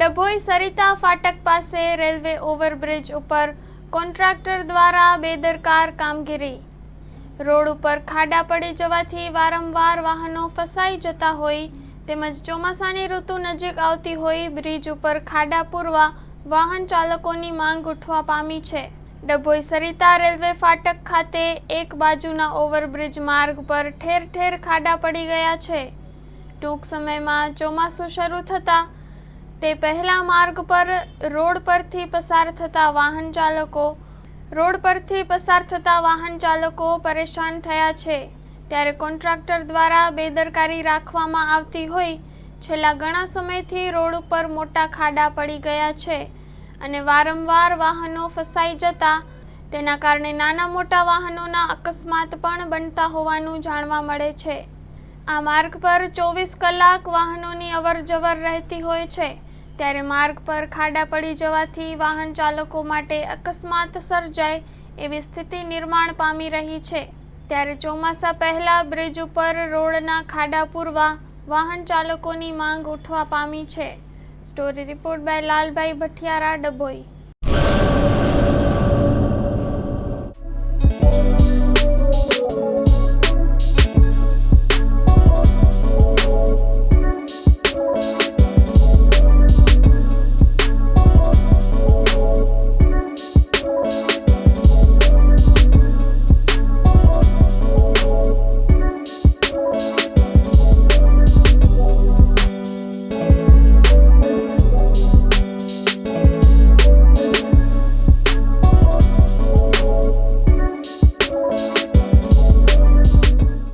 ડભોઈ સરિતા ફાટક પાસે railway overbridge ઉપર કોન્ટ્રાક્ટર દ્વારા બેદરકાર કામગીરી। રોડ ઉપર ખાડા પડી જવાથી વારંવાર વાહનો ફસાઈ જતા હોય તેમજ ચોમાસાની ઋતુ નજીક આવતી હોય બ્રિજ ઉપર ખાડા પૂરવા વાહન ચાલકોની માંગ ઉઠવા પામી છે। ડભોઈ સરિતા રેલવે ફાટક ખાતે એક બાજુના ઓવરબ્રિજ માર્ગ પર ઠેર ઠેર ખાડા પડી ગયા છે। ટૂંક સમયમાં ચોમાસું શરૂ થતાં તે પહેલા માર્ગ પર રોડ પરથી પસાર થતા વાહન ચાલકો પરેશાન થયા છે। ત્યારે કોન્ટ્રાક્ટર દ્વારા બેદરકારી રાખવામાં આવતી હોય છેલ્લા ઘણા સમયથી રોડ ઉપર મોટા ખાડા પડી ગયા છે અને વારંવાર વાહનો ફસાઈ જતા તેના કારણે નાના મોટા વાહનોના અકસ્માત પણ બનતા હોવાનું જાણવા મળે છે। આ માર્ગ પર 24 કલાક વાહનોની અવરજવર રહેતી હોય છે ત્યારે માર્ગ પર ખાડા પડી જવાથી વાહન ચાલકો માટે અકસ્માત સર્જાય એવી સ્થિતિ નિર્માણ પામી રહી છે। ત્યારે ચોમાસા પહેલા બ્રિજ ઉપર રોડના ખાડા પૂરવા વાહન ચાલકોની માંગ ઉઠવા પામી છે। Story report by Lalbhai Bhathiyara, Dabhoi.